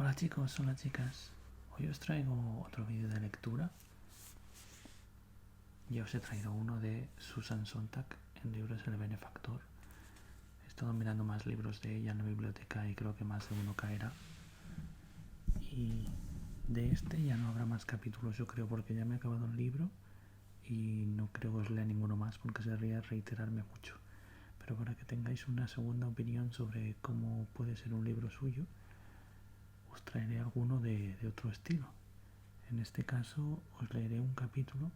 Hola chicos, hola chicas. Hoy os traigo otro vídeo de lectura. Ya os he traído uno de Susan Sontag en libros El Benefactor. He estado mirando más libros de ella en la biblioteca y creo que más de uno caerá. Y de este ya no habrá más capítulos, yo creo, porque ya me he acabado el libro y no creo que os lea ninguno más porque sería reiterarme mucho. Pero para que tengáis una segunda opinión sobre cómo puede ser un libro suyo, os traeré alguno de otro estilo. En este caso os leeré un capítulo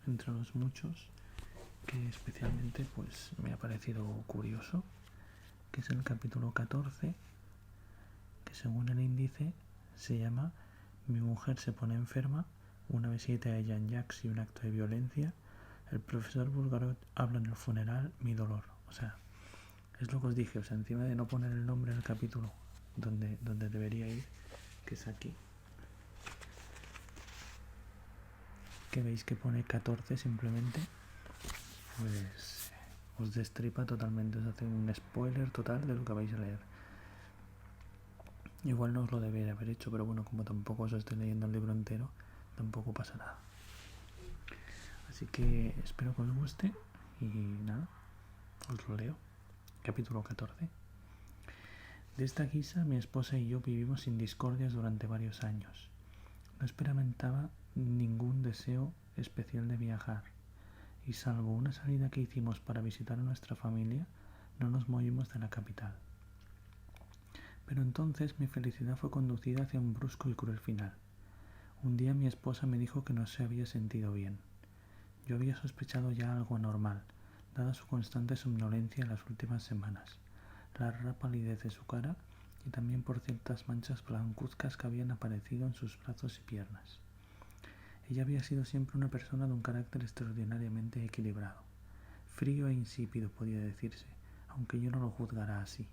entre los muchos que especialmente pues me ha parecido curioso, que es el capítulo 14, que según el índice se llama Mi mujer se pone enferma, una visita a Jean-Jacques y un acto de violencia, el profesor Bulgarot habla en el funeral, mi dolor. O sea, es lo que os dije, o sea, encima de no poner el nombre en el capítulo donde debería ir, que es aquí, que veis que pone 14 simplemente, pues os destripa totalmente, os hace un spoiler total de lo que vais a leer. Igual no os lo debería haber hecho, pero bueno, como tampoco os estoy leyendo el libro entero, tampoco pasa nada. Así que espero que os guste y nada, os lo leo. Capítulo 14. De esta guisa, mi esposa y yo vivimos sin discordias durante varios años. No experimentaba ningún deseo especial de viajar, y salvo una salida que hicimos para visitar a nuestra familia, no nos movimos de la capital. Pero entonces mi felicidad fue conducida hacia un brusco y cruel final. Un día mi esposa me dijo que no se había sentido bien. Yo había sospechado ya algo anormal, dada su constante somnolencia en las últimas semanas, la rara palidez de su cara y también por ciertas manchas blancuzcas que habían aparecido en sus brazos y piernas. Ella había sido siempre una persona de un carácter extraordinariamente equilibrado. Frío e insípido podía decirse, aunque yo no lo juzgara así.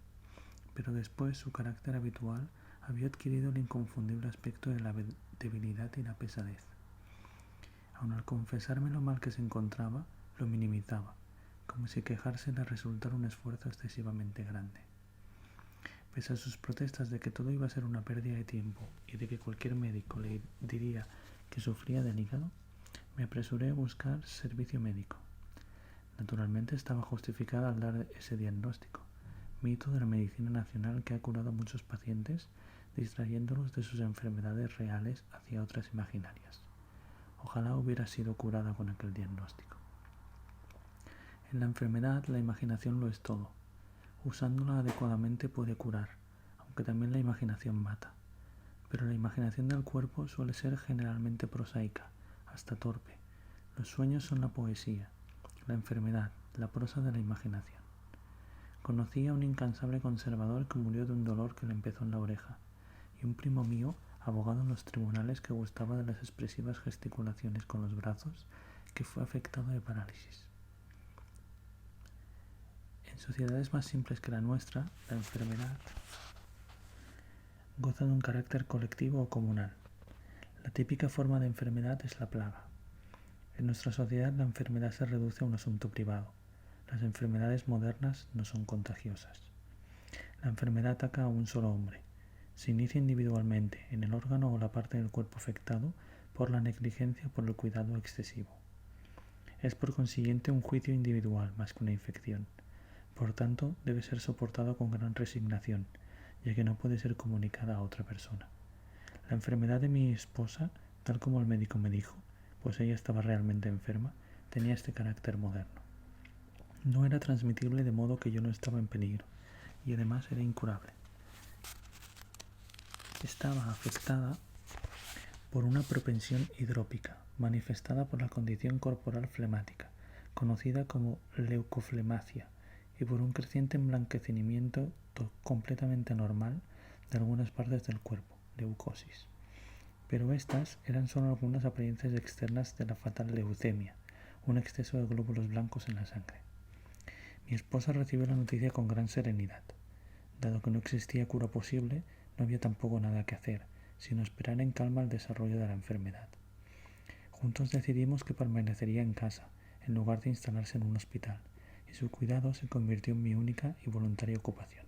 Pero después su carácter habitual había adquirido el inconfundible aspecto de la debilidad y la pesadez. Aun al confesarme lo mal que se encontraba, lo minimizaba, como si quejarse le resultara un esfuerzo excesivamente grande. Pese a sus protestas de que todo iba a ser una pérdida de tiempo y de que cualquier médico le diría que sufría del hígado, me apresuré a buscar servicio médico. Naturalmente estaba justificada al dar ese diagnóstico, mito de la medicina nacional que ha curado a muchos pacientes, distrayéndolos de sus enfermedades reales hacia otras imaginarias. Ojalá hubiera sido curada con aquel diagnóstico. En la enfermedad la imaginación lo es todo. Usándola adecuadamente puede curar, aunque también la imaginación mata. Pero la imaginación del cuerpo suele ser generalmente prosaica, hasta torpe. Los sueños son la poesía, la enfermedad, la prosa de la imaginación. Conocí a un incansable conservador que murió de un dolor que le empezó en la oreja, y un primo mío, abogado en los tribunales, que gustaba de las expresivas gesticulaciones con los brazos, que fue afectado de parálisis. En sociedades más simples que la nuestra, la enfermedad goza de un carácter colectivo o comunal. La típica forma de enfermedad es la plaga. En nuestra sociedad la enfermedad se reduce a un asunto privado. Las enfermedades modernas no son contagiosas. La enfermedad ataca a un solo hombre. Se inicia individualmente, en el órgano o la parte del cuerpo afectado, por la negligencia o por el cuidado excesivo. Es por consiguiente un juicio individual más que una infección. Por tanto, debe ser soportado con gran resignación, ya que no puede ser comunicada a otra persona. La enfermedad de mi esposa, tal como el médico me dijo, pues ella estaba realmente enferma, tenía este carácter moderno. No era transmitible de modo que yo no estaba en peligro, y además era incurable. Estaba afectada por una propensión hidrópica, manifestada por la condición corporal flemática, conocida como leucoflemacia, y por un creciente emblanquecimiento completamente normal de algunas partes del cuerpo, leucosis. Pero estas eran solo algunas apariencias externas de la fatal leucemia, un exceso de glóbulos blancos en la sangre. Mi esposa recibió la noticia con gran serenidad. Dado que no existía cura posible, no había tampoco nada que hacer, sino esperar en calma el desarrollo de la enfermedad. Juntos decidimos que permanecería en casa, en lugar de instalarse en un hospital, y su cuidado se convirtió en mi única y voluntaria ocupación.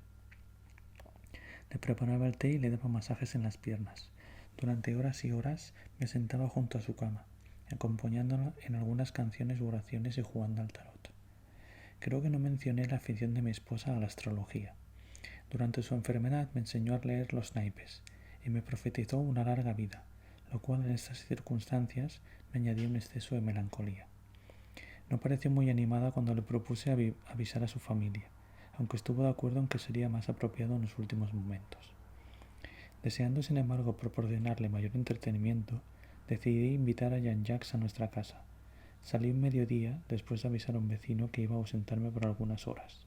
Le preparaba el té y le daba masajes en las piernas. Durante horas y horas me sentaba junto a su cama, acompañándola en algunas canciones u oraciones y jugando al tarot. Creo que no mencioné la afición de mi esposa a la astrología. Durante su enfermedad me enseñó a leer los naipes y me profetizó una larga vida, lo cual en estas circunstancias me añadió un exceso de melancolía. No pareció muy animada cuando le propuse avisar a su familia, aunque estuvo de acuerdo en que sería más apropiado en los últimos momentos. Deseando, sin embargo, proporcionarle mayor entretenimiento, decidí invitar a Jean-Jacques a nuestra casa. Salí un mediodía después de avisar a un vecino que iba a ausentarme por algunas horas,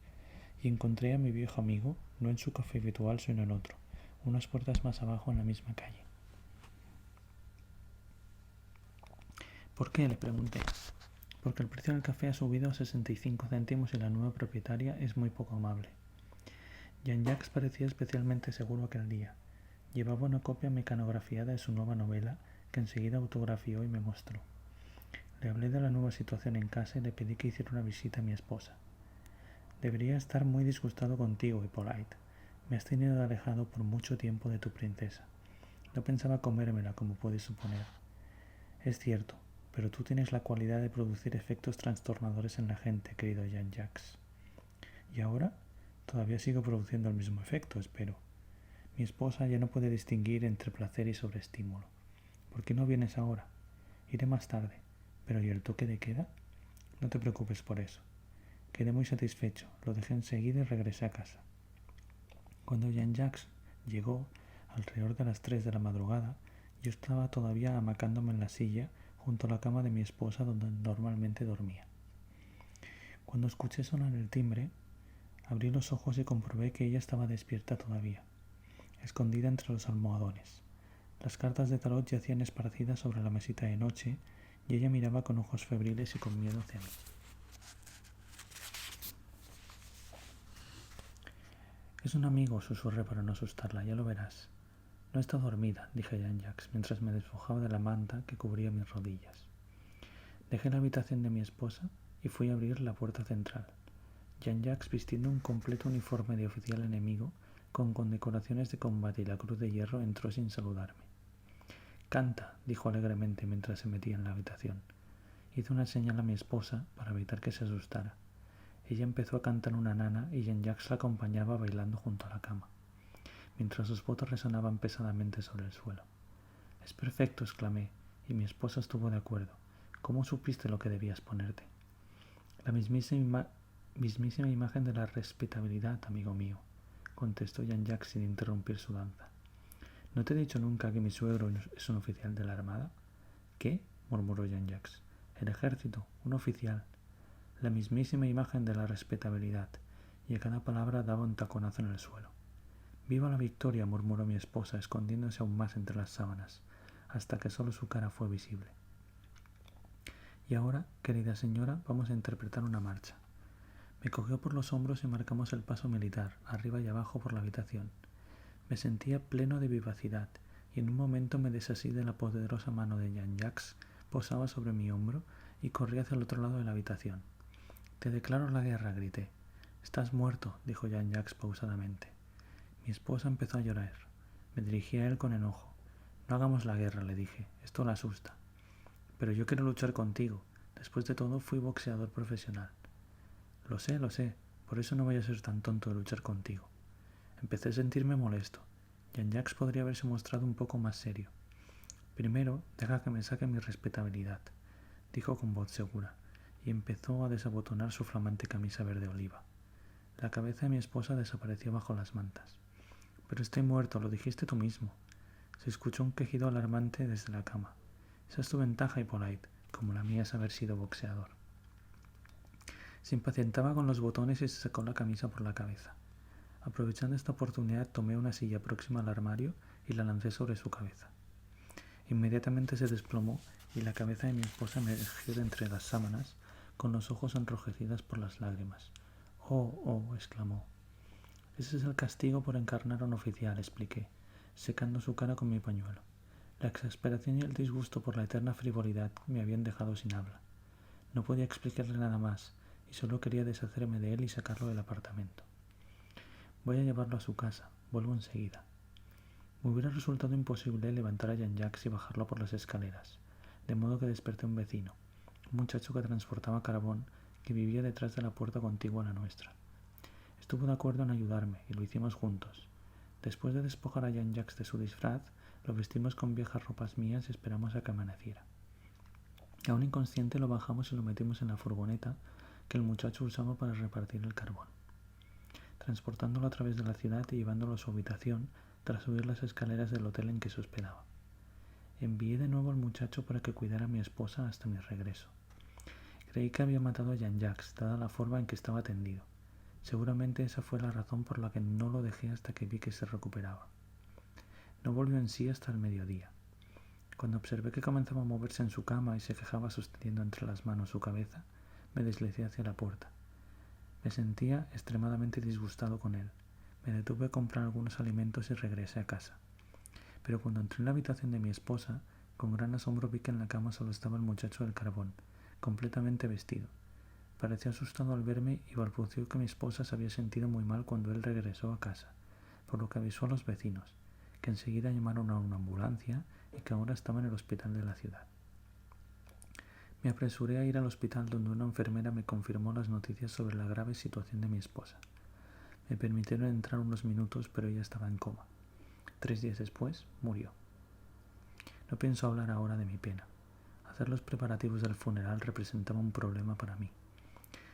y encontré a mi viejo amigo, no en su café habitual, sino en otro, unas puertas más abajo en la misma calle. ¿Por qué?, le pregunté. Porque el precio del café ha subido a 65 céntimos y la nueva propietaria es muy poco amable. Jean-Jacques parecía especialmente seguro aquel día. Llevaba una copia mecanografiada de su nueva novela que enseguida autografió y me mostró. Le hablé de la nueva situación en casa y le pedí que hiciera una visita a mi esposa. Debería estar muy disgustado contigo, Hippolyte. Me has tenido alejado por mucho tiempo de tu princesa. No pensaba comérmela, como puedes suponer. Es cierto, pero tú tienes la cualidad de producir efectos trastornadores en la gente, querido Jean-Jacques. ¿Y ahora? Todavía sigo produciendo el mismo efecto, espero. Mi esposa ya no puede distinguir entre placer y sobreestímulo. ¿Por qué no vienes ahora? Iré más tarde. ¿Pero y el toque de queda? No te preocupes por eso. Quedé muy satisfecho, lo dejé enseguida y regresé a casa. Cuando Jean-Jacques llegó, alrededor de las 3 de la madrugada, yo estaba todavía amacándome en la silla junto a la cama de mi esposa donde normalmente dormía. Cuando escuché sonar el timbre, abrí los ojos y comprobé que ella estaba despierta todavía, escondida entre los almohadones. Las cartas de tarot yacían esparcidas sobre la mesita de noche y ella miraba con ojos febriles y con miedo hacia mí. Es un amigo, susurré para no asustarla, ya lo verás. No está dormida, dije a Jean-Jacques mientras me despojaba de la manta que cubría mis rodillas. Dejé la habitación de mi esposa y fui a abrir la puerta central. Jean-Jacques, vistiendo un completo uniforme de oficial enemigo, con condecoraciones de combate y la cruz de hierro, entró sin saludarme. «Canta», dijo alegremente mientras se metía en la habitación. Hizo una señal a mi esposa para evitar que se asustara. Ella empezó a cantar una nana y Jean-Jacques la acompañaba bailando junto a la cama, mientras sus botas resonaban pesadamente sobre el suelo. «Es perfecto», exclamé, y mi esposa estuvo de acuerdo. «¿Cómo supiste lo que debías ponerte?» «La mismísima imagen de la respetabilidad, amigo mío», contestó Jean-Jacques sin interrumpir su danza. «¿No te he dicho nunca que mi suegro es un oficial de la Armada?» «¿Qué?», murmuró Jean-Jacques. «El ejército, un oficial. La mismísima imagen de la respetabilidad», y a cada palabra daba un taconazo en el suelo. «Viva la victoria», murmuró mi esposa, escondiéndose aún más entre las sábanas, hasta que solo su cara fue visible. «Y ahora, querida señora, vamos a interpretar una marcha». Me cogió por los hombros y marcamos el paso militar, arriba y abajo por la habitación. Me sentía pleno de vivacidad, y en un momento me desasí de la poderosa mano de Jean-Jacques, posaba sobre mi hombro y corrí hacia el otro lado de la habitación. «Te declaro la guerra», grité. «Estás muerto», dijo Jean-Jacques pausadamente. Mi esposa empezó a llorar. Me dirigí a él con enojo. «No hagamos la guerra», le dije. «Esto la asusta». «Pero yo quiero luchar contigo. Después de todo, fui boxeador profesional». Lo sé. Por eso no voy a ser tan tonto de luchar contigo». Empecé a sentirme molesto. Jean-Jacques podría haberse mostrado un poco más serio. «Primero, deja que me saque mi respetabilidad», dijo con voz segura, y empezó a desabotonar su flamante camisa verde oliva. La cabeza de mi esposa desapareció bajo las mantas. «Pero estoy muerto, lo dijiste tú mismo». Se escuchó un quejido alarmante desde la cama. «Esa es tu ventaja, Hippolyte, como la mía es haber sido boxeador». Se impacientaba con los botones y se sacó la camisa por la cabeza. Aprovechando esta oportunidad, tomé una silla próxima al armario y la lancé sobre su cabeza. Inmediatamente se desplomó y la cabeza de mi esposa emergió de entre las sábanas, con los ojos enrojecidos por las lágrimas. «Oh», exclamó. «Ese es el castigo por encarnar a un oficial», expliqué, secando su cara con mi pañuelo. La exasperación y el disgusto por la eterna frivolidad me habían dejado sin habla. No podía explicarle nada más, y solo quería deshacerme de él y sacarlo del apartamento. «Voy a llevarlo a su casa», Vuelvo enseguida. Me hubiera resultado imposible levantar a Jean-Jacques y bajarlo por las escaleras, de modo que desperté a un vecino, un muchacho que transportaba carbón, que vivía detrás de la puerta contigua a la nuestra. Estuvo de acuerdo en ayudarme y lo hicimos juntos. Después de despojar a Jean-Jacques de su disfraz, lo vestimos con viejas ropas mías y esperamos a que amaneciera. Aún inconsciente lo bajamos y lo metimos en la furgoneta que el muchacho usaba para repartir el carbón. Transportándolo a través de la ciudad y llevándolo a su habitación tras subir las escaleras del hotel en que se hospedaba. Envié de nuevo al muchacho para que cuidara a mi esposa hasta mi regreso. Creí que había matado a Jean-Jacques, dada la forma en que estaba tendido. Seguramente esa fue la razón por la que no lo dejé hasta que vi que se recuperaba. No volvió en sí hasta el mediodía. Cuando observé que comenzaba a moverse en su cama y se quejaba sosteniendo entre las manos su cabeza, me deslicé hacia la puerta. Me sentía extremadamente disgustado con él. Me detuve a comprar algunos alimentos y regresé a casa. Pero cuando entré en la habitación de mi esposa, con gran asombro vi que en la cama solo estaba el muchacho del carbón, completamente vestido. Pareció asustado al verme y balbuceó que mi esposa se había sentido muy mal cuando él regresó a casa, por lo que avisó a los vecinos, que enseguida llamaron a una ambulancia y que ahora estaba en el hospital de la ciudad. Me apresuré a ir al hospital donde una enfermera me confirmó las noticias sobre la grave situación de mi esposa. Me permitieron entrar unos minutos, pero ella estaba en coma. 3 días después, murió. No pienso hablar ahora de mi pena. Hacer los preparativos del funeral representaba un problema para mí.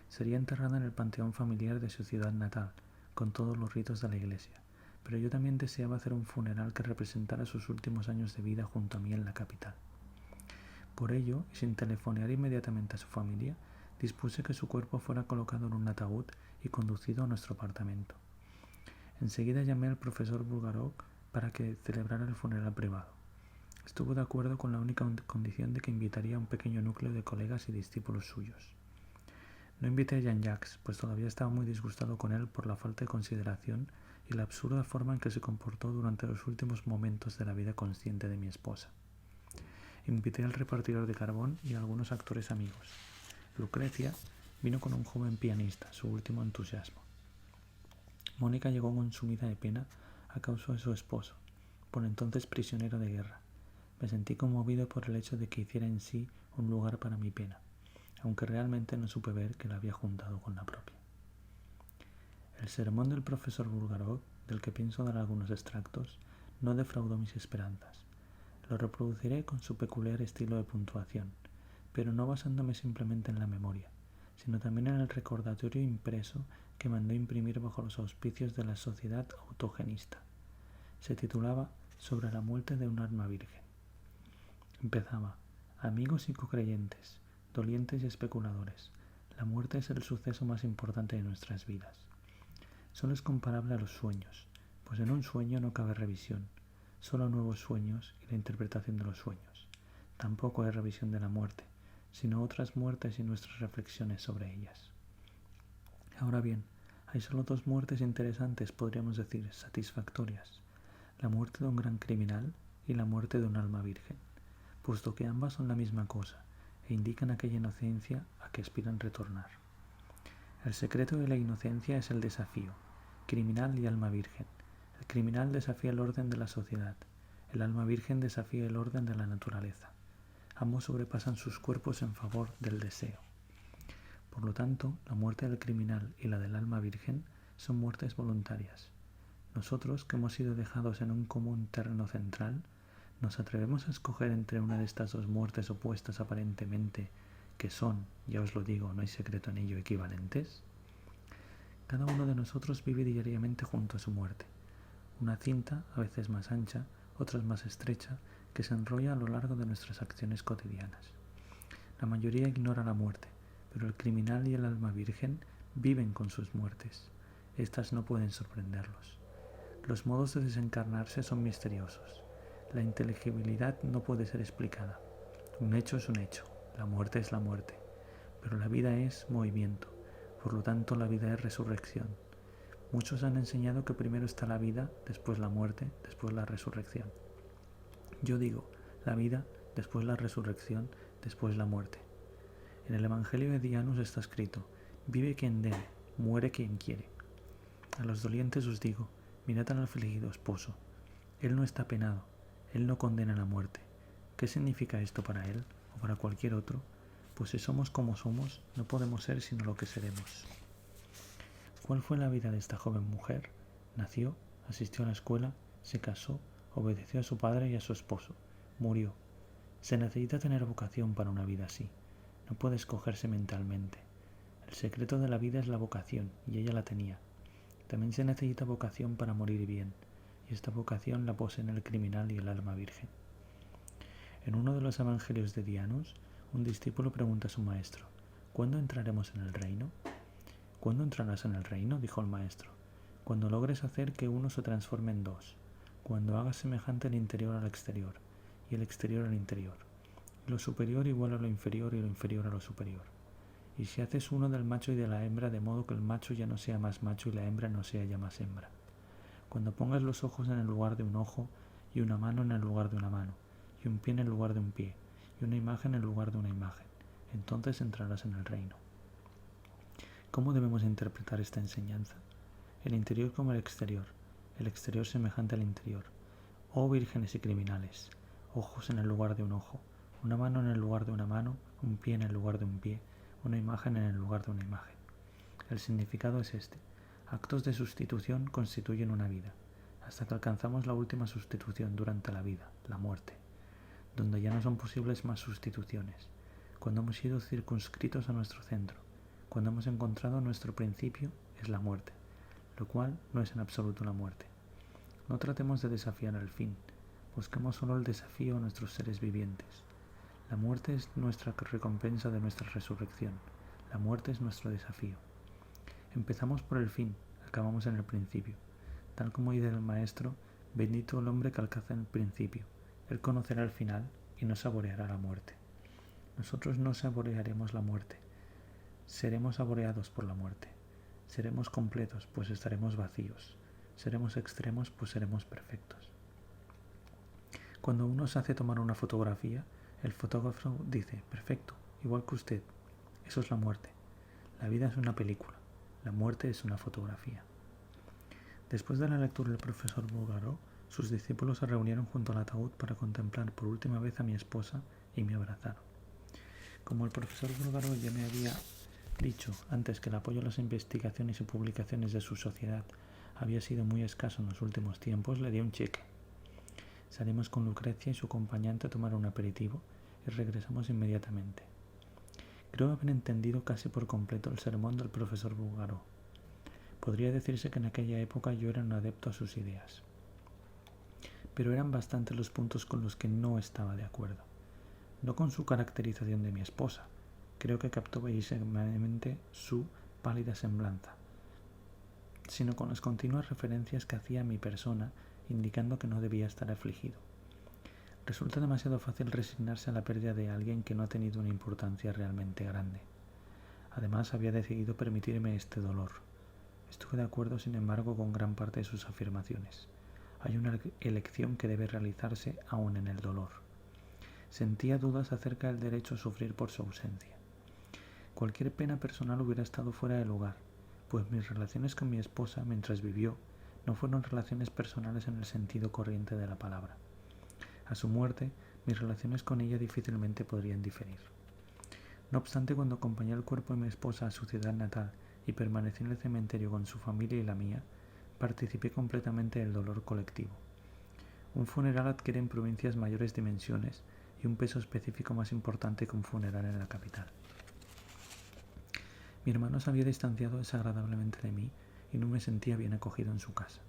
Sería enterrada en el panteón familiar de su ciudad natal, con todos los ritos de la iglesia, pero yo también deseaba hacer un funeral que representara sus últimos años de vida junto a mí en la capital. Por ello, y sin telefonear inmediatamente a su familia, dispuse que su cuerpo fuera colocado en un ataúd y conducido a nuestro apartamento. Enseguida llamé al profesor Bulgarov para que celebrara el funeral privado. Estuvo de acuerdo con la única condición de que invitaría a un pequeño núcleo de colegas y discípulos suyos. No invité a Jean-Jacques, pues todavía estaba muy disgustado con él por la falta de consideración y la absurda forma en que se comportó durante los últimos momentos de la vida consciente de mi esposa. Invité al repartidor de carbón y a algunos actores amigos. Lucrecia vino con un joven pianista, su último entusiasmo. Mónica llegó consumida de pena a causa de su esposo, por entonces prisionero de guerra. Me sentí conmovido por el hecho de que hiciera en sí un lugar para mi pena, aunque realmente no supe ver que la había juntado con la propia. El sermón del profesor Bulgarov, del que pienso dar algunos extractos, no defraudó mis esperanzas. Lo reproduciré con su peculiar estilo de puntuación, pero no basándome simplemente en la memoria, sino también en el recordatorio impreso que mandó imprimir bajo los auspicios de la Sociedad Autogenista. Se titulaba Sobre la muerte de un alma virgen. Empezaba: amigos y cocreyentes, dolientes y especuladores, la muerte es el suceso más importante de nuestras vidas. Solo es comparable a los sueños, pues en un sueño no cabe revisión, solo nuevos sueños y la interpretación de los sueños. Tampoco hay revisión de la muerte, sino otras muertes y nuestras reflexiones sobre ellas. Ahora bien, hay solo 2 muertes interesantes, podríamos decir, satisfactorias: la muerte de un gran criminal y la muerte de un alma virgen, puesto que ambas son la misma cosa e indican aquella inocencia a que aspiran retornar. El secreto de la inocencia es el desafío, criminal y alma virgen. El criminal desafía el orden de la sociedad, el alma virgen desafía el orden de la naturaleza. Ambos sobrepasan sus cuerpos en favor del deseo. Por lo tanto, la muerte del criminal y la del alma virgen son muertes voluntarias. Nosotros, que hemos sido dejados en un común terreno central, ¿nos atrevemos a escoger entre una de estas 2 muertes opuestas aparentemente, que son, ya os lo digo, no hay secreto en ello, equivalentes? Cada uno de nosotros vive diariamente junto a su muerte. Una cinta, a veces más ancha, otras más estrecha, que se enrolla a lo largo de nuestras acciones cotidianas. La mayoría ignora la muerte, pero el criminal y el alma virgen viven con sus muertes. Estas no pueden sorprenderlos. Los modos de desencarnarse son misteriosos. La inteligibilidad no puede ser explicada. Un hecho es un hecho, la muerte es la muerte, pero la vida es movimiento, por lo tanto la vida es resurrección. Muchos han enseñado que primero está la vida, después la muerte, después la resurrección. Yo digo, la vida, después la resurrección, después la muerte. En el Evangelio de Dianus está escrito: vive quien debe, muere quien quiere. A los dolientes os digo, Mirad al afligido esposo. Él no está penado, él no condena la muerte. ¿Qué significa esto para él o para cualquier otro? Pues si somos como somos, no podemos ser sino lo que seremos. ¿Cuál fue la vida de esta joven mujer? Nació, asistió a la escuela, se casó, obedeció a su padre y a su esposo. Murió. Se necesita tener vocación para una vida así. No puede escogerse mentalmente. El secreto de la vida es la vocación, y ella la tenía. También se necesita vocación para morir bien, y esta vocación la poseen el criminal y el alma virgen. En uno de los evangelios de Dianus, un discípulo pregunta a su maestro: ¿cuándo entraremos en el reino? ¿Cuándo entrarás en el reino?, dijo el maestro. Cuando logres hacer que uno se transforme en dos, cuando hagas semejante el interior al exterior, y el exterior al interior, lo superior igual a lo inferior y lo inferior a lo superior. Y si haces uno del macho y de la hembra, de modo que el macho ya no sea más macho y la hembra no sea ya más hembra. Cuando pongas los ojos en el lugar de un ojo, y una mano en el lugar de una mano, y un pie en el lugar de un pie, y una imagen en el lugar de una imagen, entonces entrarás en el reino. ¿Cómo debemos interpretar esta enseñanza? El interior como el exterior semejante al interior. Oh vírgenes y criminales, ojos en el lugar de un ojo, una mano en el lugar de una mano, un pie en el lugar de un pie, una imagen en el lugar de una imagen. El significado es este: actos de sustitución constituyen una vida, hasta que alcanzamos la última sustitución durante la vida, la muerte, donde ya no son posibles más sustituciones, cuando hemos sido circunscritos a nuestro centro, cuando hemos encontrado nuestro principio, es la muerte, lo cual no es en absoluto la muerte. No tratemos de desafiar el fin, busquemos solo el desafío a nuestros seres vivientes. La muerte es nuestra recompensa de nuestra resurrección, la muerte es nuestro desafío. Empezamos por el fin, acabamos en el principio. Tal como dice el maestro: bendito el hombre que alcanza el principio, él conocerá el final y no saboreará la muerte. Nosotros no saborearemos la muerte, seremos saboreados por la muerte. Seremos completos, pues estaremos vacíos. Seremos extremos, pues seremos perfectos. Cuando uno se hace tomar una fotografía, el fotógrafo dice: perfecto, igual que usted. Eso es la muerte. La vida es una película, la muerte es una fotografía. Después de la lectura del profesor Bulgaró, sus discípulos se reunieron junto al ataúd para contemplar por última vez a mi esposa y me abrazaron. Como el profesor Bulgaró ya me había dicho antes que el apoyo a las investigaciones y publicaciones de su sociedad había sido muy escaso en los últimos tiempos, le di un cheque. Salimos con Lucrecia y su acompañante a tomar un aperitivo y regresamos inmediatamente. Creo haber entendido casi por completo el sermón del profesor Bulgaró. Podría decirse que en aquella época yo era un adepto a sus ideas. Pero eran bastantes los puntos con los que no estaba de acuerdo. No con su caracterización de mi esposa. Creo que captó bellísimamente su pálida semblanza, sino con las continuas referencias que hacía a mi persona, indicando que no debía estar afligido. Resulta demasiado fácil resignarse a la pérdida de alguien que no ha tenido una importancia realmente grande. Además, había decidido permitirme este dolor. Estuve de acuerdo, sin embargo, con gran parte de sus afirmaciones. Hay una elección que debe realizarse aún en el dolor. Sentía dudas acerca del derecho a sufrir por su ausencia. Cualquier pena personal hubiera estado fuera de lugar, pues mis relaciones con mi esposa mientras vivió no fueron relaciones personales en el sentido corriente de la palabra. A su muerte, mis relaciones con ella difícilmente podrían diferir. No obstante, cuando acompañé el cuerpo de mi esposa a su ciudad natal y permanecí en el cementerio con su familia y la mía, participé completamente del dolor colectivo. Un funeral adquiere en provincias mayores dimensiones y un peso específico más importante que un funeral en la capital. Mi hermano se había distanciado desagradablemente de mí y no me sentía bien acogido en su casa.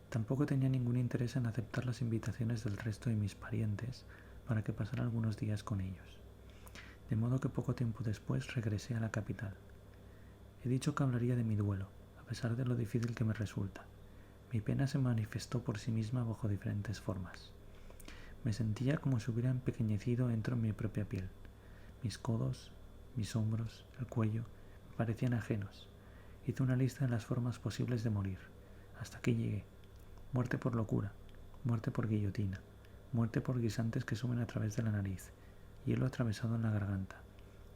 Tampoco tenía ningún interés en aceptar las invitaciones del resto de mis parientes para que pasara algunos días con ellos. De modo que poco tiempo después regresé a la capital. He dicho que hablaría de mi duelo, a pesar de lo difícil que me resulta. Mi pena se manifestó por sí misma bajo diferentes formas. Me sentía como si hubiera empequeñecido dentro de mi propia piel. Mis codos, mis hombros, el cuello, me parecían ajenos. Hice una lista de las formas posibles de morir. Hasta aquí llegué. Muerte por locura, muerte por guillotina, muerte por guisantes que suben a través de la nariz, hielo atravesado en la garganta,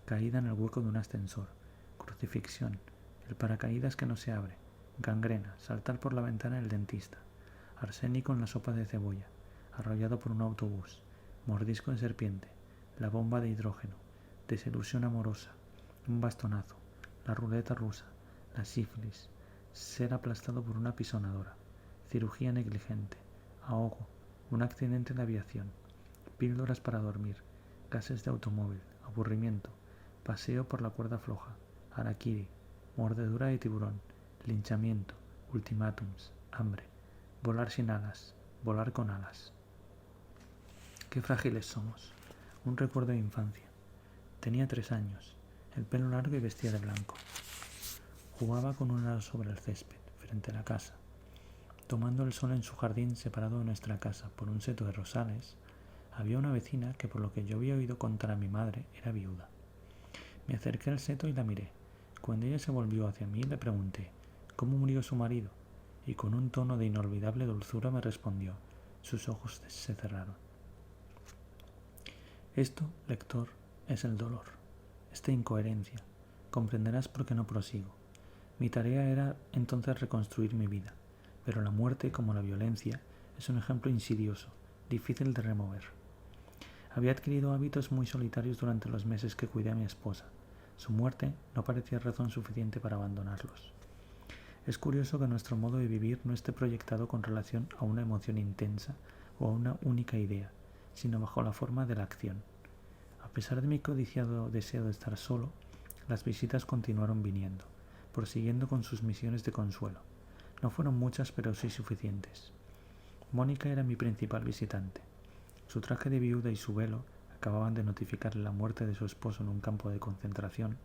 caída en el hueco de un ascensor, crucifixión, el paracaídas que no se abre, gangrena, saltar por la ventana del dentista, arsénico en la sopa de cebolla, arrollado por un autobús, mordisco de serpiente, la bomba de hidrógeno, desilusión amorosa, un bastonazo, la ruleta rusa, la sífilis, ser aplastado por una pisonadora, cirugía negligente, ahogo, un accidente de aviación, píldoras para dormir, gases de automóvil, aburrimiento, paseo por la cuerda floja, harakiri, mordedura de tiburón, linchamiento, ultimátums, hambre, volar sin alas, volar con alas. Qué frágiles somos. Un recuerdo de infancia. Tenía 3 años, el pelo largo y vestía de blanco. Jugaba con un helado sobre el césped, frente a la casa. Tomando el sol en su jardín separado de nuestra casa por un seto de rosales, había una vecina que, por lo que yo había oído contar a mi madre, era viuda. Me acerqué al seto y la miré. Cuando ella se volvió hacia mí, le pregunté cómo murió su marido, y con un tono de inolvidable dulzura me respondió. Sus ojos se cerraron. Esto, lector, es el dolor, esta incoherencia. Comprenderás por qué no prosigo. Mi tarea era entonces reconstruir mi vida, pero la muerte, como la violencia, es un ejemplo insidioso, difícil de remover. Había adquirido hábitos muy solitarios durante los meses que cuidé a mi esposa. Su muerte no parecía razón suficiente para abandonarlos. Es curioso que nuestro modo de vivir no esté proyectado con relación a una emoción intensa o a una única idea, sino bajo la forma de la acción. A pesar de mi codiciado deseo de estar solo, las visitas continuaron viniendo, prosiguiendo con sus misiones de consuelo. No fueron muchas, pero sí suficientes. Mónica era mi principal visitante. Su traje de viuda y su velo acababan de notificarle la muerte de su esposo en un campo de concentración.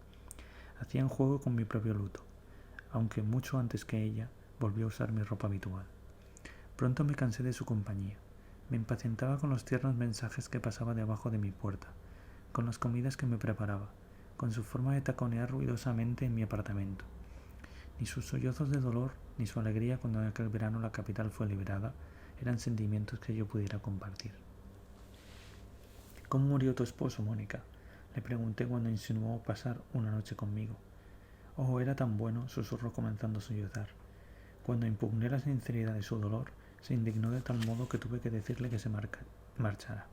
Hacían juego con mi propio luto, aunque mucho antes que ella volví a usar mi ropa habitual. Pronto me cansé de su compañía. Me impacientaba con los tiernos mensajes que pasaba debajo de mi puerta, con las comidas que me preparaba, con su forma de taconear ruidosamente en mi apartamento. Ni sus sollozos de dolor, ni su alegría cuando en aquel verano la capital fue liberada, eran sentimientos que yo pudiera compartir. ¿Cómo murió tu esposo, Mónica?, le pregunté cuando insinuó pasar una noche conmigo. Oh, era tan bueno, susurró comenzando a sollozar. Cuando impugné la sinceridad de su dolor, se indignó de tal modo que tuve que decirle que se marchara.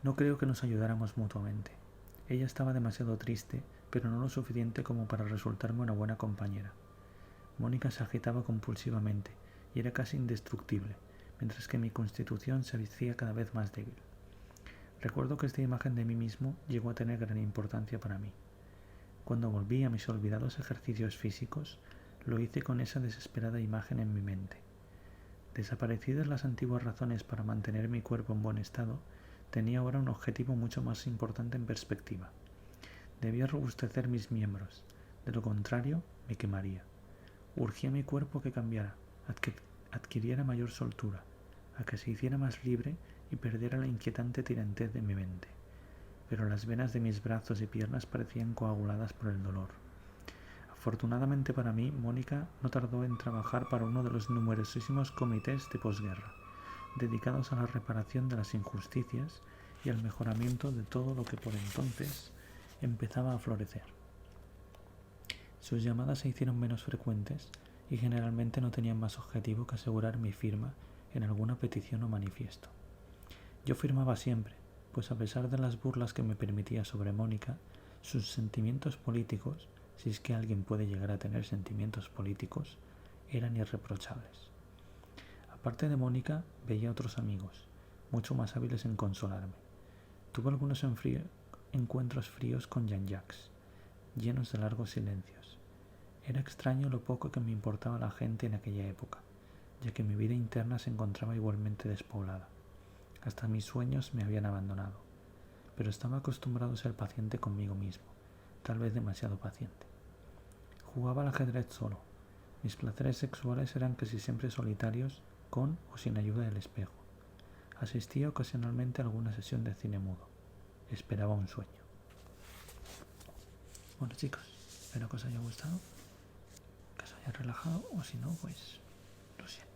No creo que nos ayudáramos mutuamente. Ella estaba demasiado triste, pero no lo suficiente como para resultarme una buena compañera. Mónica se agitaba compulsivamente y era casi indestructible, mientras que mi constitución se hacía cada vez más débil. Recuerdo que esta imagen de mí mismo llegó a tener gran importancia para mí. Cuando volví a mis olvidados ejercicios físicos, lo hice con esa desesperada imagen en mi mente. Desaparecidas las antiguas razones para mantener mi cuerpo en buen estado, tenía ahora un objetivo mucho más importante en perspectiva. Debía robustecer mis miembros, de lo contrario me quemaría. Urgía a mi cuerpo que cambiara, a que adquiriera mayor soltura, a que se hiciera más libre y perdiera la inquietante tirantez de mi mente. Pero las venas de mis brazos y piernas parecían coaguladas por el dolor. Afortunadamente para mí, Mónica no tardó en trabajar para uno de los numerosísimos comités de posguerra, dedicados a la reparación de las injusticias y al mejoramiento de todo lo que por entonces empezaba a florecer. Sus llamadas se hicieron menos frecuentes y generalmente no tenían más objetivo que asegurar mi firma en alguna petición o manifiesto. Yo firmaba siempre, pues a pesar de las burlas que me permitía sobre Mónica, sus sentimientos políticos, si es que alguien puede llegar a tener sentimientos políticos, eran irreprochables. Aparte de Mónica, veía otros amigos, mucho más hábiles en consolarme. Tuve algunos encuentros fríos con Jean-Jacques, llenos de largos silencios. Era extraño lo poco que me importaba la gente en aquella época, ya que mi vida interna se encontraba igualmente despoblada. Hasta mis sueños me habían abandonado, pero estaba acostumbrado a ser paciente conmigo mismo, tal vez demasiado paciente. Jugaba al ajedrez solo. Mis placeres sexuales eran casi siempre solitarios, con o sin ayuda del espejo. Asistía ocasionalmente a alguna sesión de cine mudo. Esperaba un sueño. Bueno, chicos, espero que os haya gustado, que os haya relajado, o si no, pues lo siento.